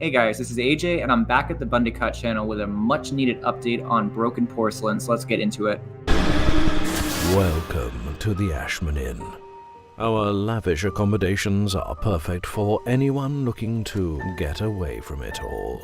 Hey guys, this is AJ, and I'm back at the Bundicot channel with a much needed update on Broken Porcelain, so let's get into it. Welcome to the Ashman Inn. Our lavish accommodations are perfect for anyone looking to get away from it all.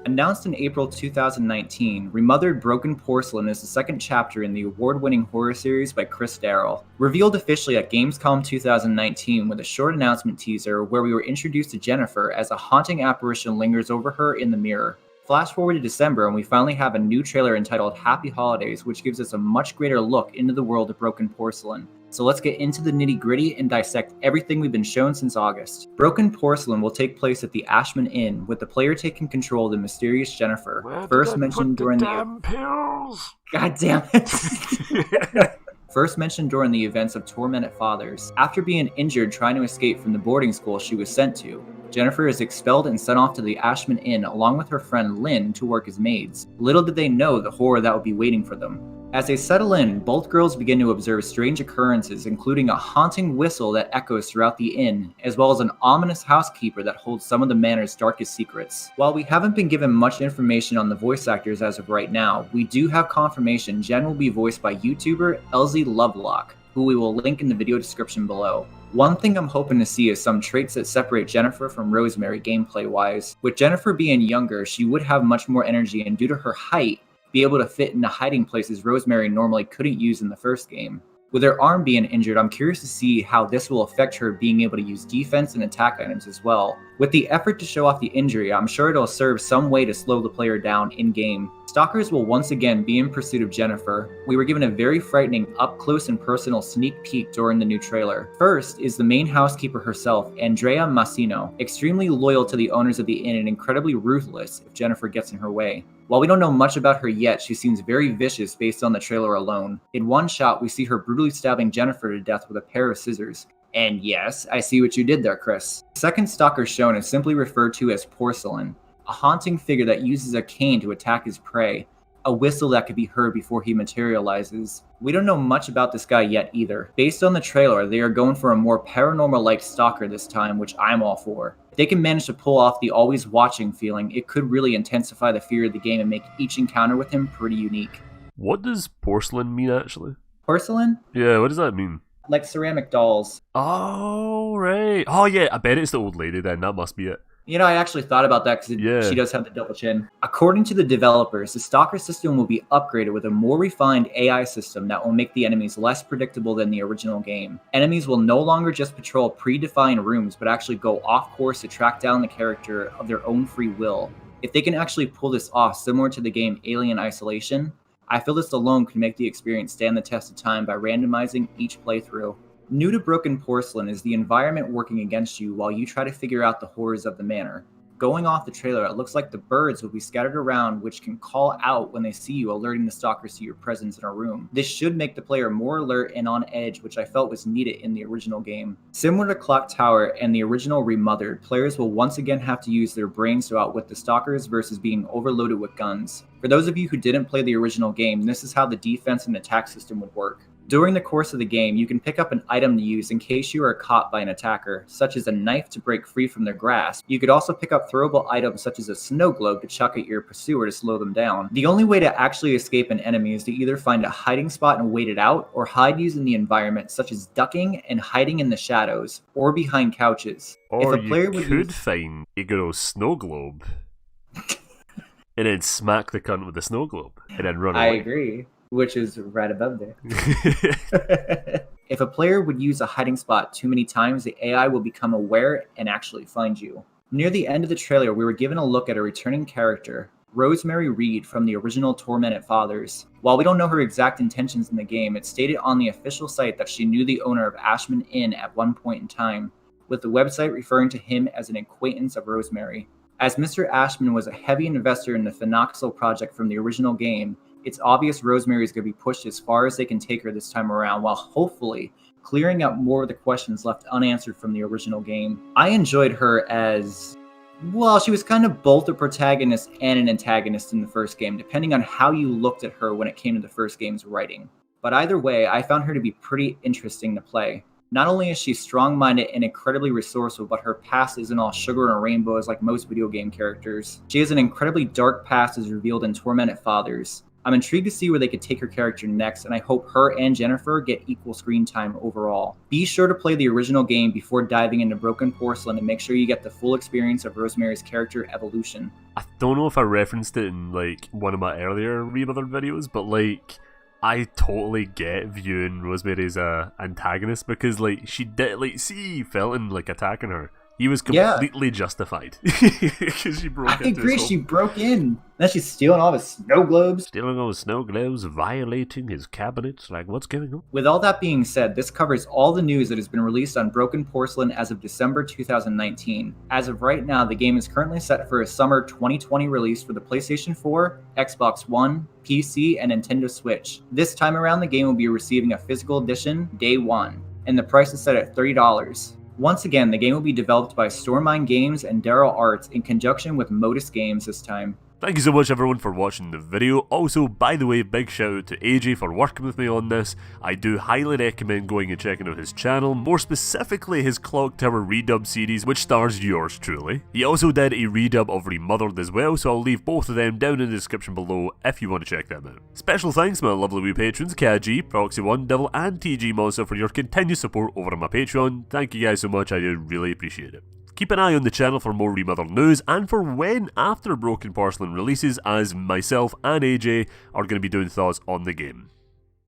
Announced in April 2019, Remothered Broken Porcelain is the second chapter in the award-winning horror series by Chris Darrell. Revealed officially at Gamescom 2019 with a short announcement teaser where we were introduced to Jennifer as a haunting apparition lingers over her in the mirror. Flash forward to December and we finally have a new trailer entitled Happy Holidays, which gives us a much greater look into the world of Broken Porcelain. So let's get into the nitty-gritty and dissect everything we've been shown since August. Broken Porcelain will take place at the Ashman Inn, with the player taking control of the mysterious Jennifer, first mentioned during the pills? God damn it. First mentioned during the events of Tormented Fathers. After being injured trying to escape from the boarding school she was sent to, Jennifer is expelled and sent off to the Ashman Inn along with her friend Lynn to work as maids. Little did they know the horror that would be waiting for them. As they settle in, both girls begin to observe strange occurrences, including a haunting whistle that echoes throughout the inn, as well as an ominous housekeeper that holds some of the manor's darkest secrets. While we haven't been given much information on the voice actors as of right now, we do have confirmation Jen will be voiced by YouTuber Elsie Lovelock, who we will link in the video description below. One thing I'm hoping to see is some traits that separate Jennifer from Rosemary gameplay-wise. With Jennifer being younger, she would have much more energy, and due to her height, be able to fit into hiding places Rosemary normally couldn't use in the first game. With her arm being injured, I'm curious to see how this will affect her being able to use defense and attack items as well. With the effort to show off the injury, I'm sure it'll serve some way to slow the player down in-game. Stalkers will once again be in pursuit of Jennifer. We were given a very frightening up-close and personal sneak peek during the new trailer. First is the main housekeeper herself, Andrea Massino, extremely loyal to the owners of the inn and incredibly ruthless if Jennifer gets in her way. While we don't know much about her yet, she seems very vicious based on the trailer alone. In one shot, we see her brutally stabbing Jennifer to death with a pair of scissors. And yes, I see what you did there, Chris. The second stalker shown is simply referred to as Porcelain, a haunting figure that uses a cane to attack his prey, a whistle that could be heard before he materializes. We don't know much about this guy yet either. Based on the trailer, they are going for a more paranormal-like stalker this time, which I'm all for. If they can manage to pull off the always watching feeling, it could really intensify the fear of the game and make each encounter with him pretty unique. What does porcelain mean, actually? Porcelain? Yeah, what does that mean? Like ceramic dolls. Oh, right. Oh, yeah, I bet it's the old lady then. That must be it. You know, I actually thought about that because she does have the double chin. According to the developers, the Stalker system will be upgraded with a more refined AI system that will make the enemies less predictable than the original game. Enemies will no longer just patrol predefined rooms, but actually go off course to track down the character of their own free will. If they can actually pull this off similar to the game Alien Isolation, I feel this alone could make the experience stand the test of time by randomizing each playthrough. New to Broken Porcelain is the environment working against you while you try to figure out the horrors of the manor. Going off the trailer, it looks like the birds will be scattered around, which can call out when they see you, alerting the stalkers to your presence in a room. This should make the player more alert and on edge, which I felt was needed in the original game. Similar to Clock Tower and the original Remothered, players will once again have to use their brains to outwit the stalkers versus being overloaded with guns. For those of you who didn't play the original game, this is how the defense and attack system would work. During the course of the game, you can pick up an item to use in case you are caught by an attacker, such as a knife to break free from their grasp. You could also pick up throwable items such as a snow globe to chuck at your pursuer to slow them down. The only way to actually escape an enemy is to either find a hiding spot and wait it out, or hide using the environment, such as ducking and hiding in the shadows, or behind couches. Or if a player could find a girl's snow globe, and then smack the cunt with the snow globe, and then run away. I agree. Which is right above there. If a player would use a hiding spot too many times, the AI will become aware and actually find you. Near the end of the trailer, we were given a look at a returning character, Rosemary Reed from the original Tormented Fathers. While we don't know her exact intentions in the game, it's stated on the official site that she knew the owner of Ashman Inn at one point in time, with the website referring to him as an acquaintance of Rosemary. As Mr. Ashman was a heavy investor in the Phenoxyl project from the original game, it's obvious Rosemary is going to be pushed as far as they can take her this time around, while hopefully clearing up more of the questions left unanswered from the original game. I enjoyed her as, well, she was kind of both a protagonist and an antagonist in the first game, depending on how you looked at her when it came to the first game's writing. But either way, I found her to be pretty interesting to play. Not only is she strong-minded and incredibly resourceful, but her past isn't all sugar and rainbows like most video game characters. She has an incredibly dark past as revealed in Tormented Fathers. I'm intrigued to see where they could take her character next, and I hope her and Jennifer get equal screen time overall. Be sure to play the original game before diving into Broken Porcelain and make sure you get the full experience of Rosemary's character evolution. I don't know if I referenced it in like one of my earlier Remothered videos, but like I totally get viewing Rosemary as a antagonist because like she did like see Felton like attacking her. He was completely justified because she broke. I agree. She broke in. Then she's stealing all his snow globes. Stealing all his snow globes, violating his cabinets. Like, what's going on? With all that being said, this covers all the news that has been released on Broken Porcelain as of December 2019. As of right now, the game is currently set for a summer 2020 release for the PlayStation 4, Xbox One, PC, and Nintendo Switch. This time around, the game will be receiving a physical edition day one, and the price is set at $30. Once again, the game will be developed by Stormine Games and Daryl Arts in conjunction with Modus Games this time. Thank you so much everyone for watching the video. Also, by the way, big shout out to AJ for working with me on this. I do highly recommend going and checking out his channel, more specifically his Clock Tower redub series, which stars yours truly. He also did a redub of Remothered as well, so I'll leave both of them down in the description below if you want to check them out. Special thanks to my lovely wee patrons, KG, Proxy1, Devil, and TG Monster for your continued support over on my Patreon. Thank you guys so much, I do really appreciate it. Keep an eye on the channel for more Remothered news and for when after Broken Porcelain releases, as myself and AJ are going to be doing thoughts on the game.